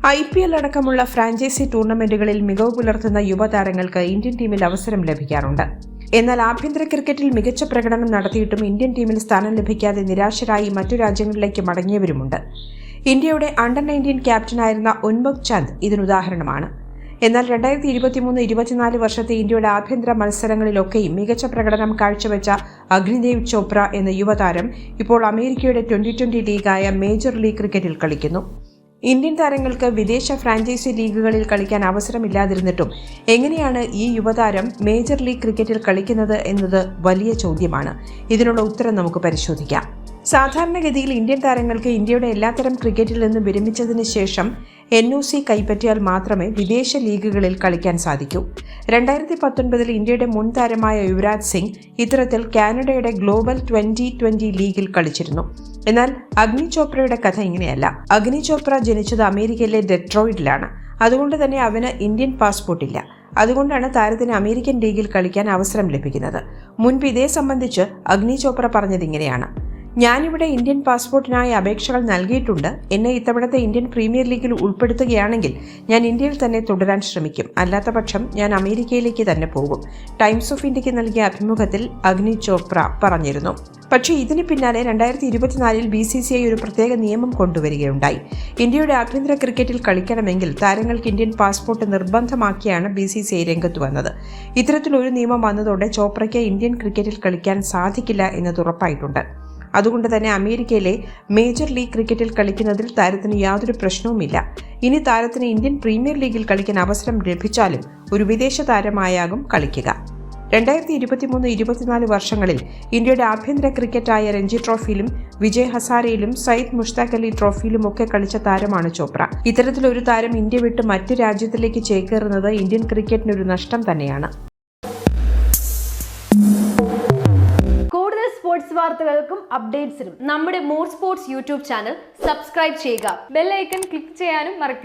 IPL അടക്കമുള്ള franchise ടൂർണമെന്റുകളിൽ മികവ് പുലർത്തുന്ന യുവതാരങ്ങൾക്ക് ഇന്ത്യൻ ടീമിൽ അവസരം ലഭിക്കാറുണ്ട്. എന്നാൽ ആഭ്യന്തര ക്രിക്കറ്റിൽ മികച്ച പ്രകടനം നടത്തിയിട്ടും ഇന്ത്യൻ ടീമിൽ സ്ഥാനം ലഭിക്കാതെ നിരാശരായി മറ്റു രാജ്യങ്ങളിലേക്ക് മടങ്ങിയവരുമുണ്ട്. ഇന്ത്യയുടെ അണ്ടർ-19 ക്യാപ്റ്റനായിരുന്ന ഉൻമുഖ് ചന്ദ് ഇതിനുദാഹരണമാണ്. എന്നാൽ 2023-24 വർഷത്തെ ഇന്ത്യയുടെ ആഭ്യന്തര മത്സരങ്ങളിലൊക്കെയും മികച്ച പ്രകടനം കാഴ്ചവെച്ച അഗ്നിദേവ് ചോപ്ര എന്ന യുവതാരം ഇപ്പോൾ അമേരിക്കയുടെ 2020 ലീഗായ മേജർ ലീഗ് ക്രിക്കറ്റിൽ കളിക്കുന്നു. ഇന്ത്യൻ താരങ്ങൾക്ക് വിദേശ ഫ്രാഞ്ചൈസി ലീഗുകളിൽ കളിക്കാൻ അവസരമില്ലാതിരുന്നിട്ടും എങ്ങനെയാണ് ഈ യുവതാരം മേജർ ലീഗ് ക്രിക്കറ്റിൽ കളിക്കുന്നത് എന്നത് വലിയ ചോദ്യമാണ്. ഇതിനുള്ള ഉത്തരം നമുക്ക് പരിശോധിക്കാം. സാധാരണഗതിയിൽ ഇന്ത്യൻ താരങ്ങൾക്ക് ഇന്ത്യയുടെ എല്ലാത്തരം ക്രിക്കറ്റിൽ നിന്നും വിരമിച്ചതിന് ശേഷം NOC കൈപ്പറ്റിയാൽ മാത്രമേ വിദേശ ലീഗുകളിൽ കളിക്കാൻ സാധിക്കൂ. 2019 ഇന്ത്യയുടെ മുൻ താരമായ യുവരാജ് സിംഗ് ഇത്തരത്തിൽ കാനഡയുടെ ഗ്ലോബൽ 2020 ലീഗിൽ കളിച്ചിരുന്നു. എന്നാൽ അഗ്നി ചോപ്രയുടെ കഥ ഇങ്ങനെയല്ല. അഗ്നി ചോപ്ര ജനിച്ചത് അമേരിക്കയിലെ ഡെട്രോയിറ്റിലാണ്. അതുകൊണ്ട് തന്നെ അവന് ഇന്ത്യൻ പാസ്പോർട്ടില്ല. അതുകൊണ്ടാണ് താരത്തിന് അമേരിക്കൻ ലീഗിൽ കളിക്കാൻ അവസരം ലഭിക്കുന്നത്. മുൻപ് ഇതേ സംബന്ധിച്ച് അഗ്നി ചോപ്ര പറഞ്ഞത് ഇങ്ങനെയാണ്: ഞാനിവിടെ ഇന്ത്യൻ പാസ്പോർട്ടിനായി അപേക്ഷകൾ നൽകിയിട്ടുണ്ട്. എന്നെ ഇത്തവണത്തെ ഇന്ത്യൻ പ്രീമിയർ ലീഗിൽ ഉൾപ്പെടുത്തുകയാണെങ്കിൽ ഞാൻ ഇന്ത്യയിൽ തന്നെ തുടരാൻ ശ്രമിക്കും. അല്ലാത്ത പക്ഷം ഞാൻ അമേരിക്കയിലേക്ക് തന്നെ പോകും. ടൈംസ് ഓഫ് ഇന്ത്യക്ക് നൽകിയ അഭിമുഖത്തിൽ അഗ്നി ചോപ്ര പറഞ്ഞിരുന്നു. പക്ഷേ ഇതിന് പിന്നാലെ 2024 BCCI ഒരു പ്രത്യേക നിയമം കൊണ്ടുവരികയുണ്ടായി. ഇന്ത്യയുടെ ആഭ്യന്തര ക്രിക്കറ്റിൽ കളിക്കണമെങ്കിൽ താരങ്ങൾക്ക് ഇന്ത്യൻ പാസ്പോർട്ട് നിർബന്ധമാക്കിയാണ് BCCI രംഗത്ത് വന്നത്. ഇത്തരത്തിലൊരു നിയമം വന്നതോടെ ചോപ്രയ്ക്ക് ഇന്ത്യൻ ക്രിക്കറ്റിൽ കളിക്കാൻ സാധിക്കില്ല എന്നത് ഉറപ്പായിട്ടുണ്ട്. അതുകൊണ്ട് തന്നെ അമേരിക്കയിലെ മേജർ ലീഗ് ക്രിക്കറ്റിൽ കളിക്കുന്നതിൽ താരത്തിന് യാതൊരു പ്രശ്നവുമില്ല. ഇനി താരത്തിന് ഇന്ത്യൻ പ്രീമിയർ ലീഗിൽ കളിക്കാൻ അവസരം ലഭിച്ചാലും ഒരു വിദേശ താരമായാകും കളിക്കുക. 2023-24 വർഷങ്ങളിൽ ഇന്ത്യയുടെ ആഭ്യന്തര ക്രിക്കറ്റായ രഞ്ജി ട്രോഫിയിലും വിജയ് ഹസാരയിലും സയ്യിദ് മുഷ്താഖ് അലി ട്രോഫിയിലും ഒക്കെ കളിച്ച താരമാണ് ചോപ്ര. ഇത്തരത്തിലൊരു താരം ഇന്ത്യ വിട്ട് മറ്റ് രാജ്യത്തിലേക്ക് ചേക്കേറുന്നത് ഇന്ത്യൻ ക്രിക്കറ്റിനൊരു നഷ്ടം തന്നെയാണ്. സ്പോർട്സ് വാർത്തകൾക്കും അപ്ഡേറ്റ്സിനും നമ്മുടെ more sports YouTube channel subscribe ചെയ്യുക. ബെൽ ഐക്കൺ ക്ലിക്ക് ചെയ്യാനും മറക്കരുത്.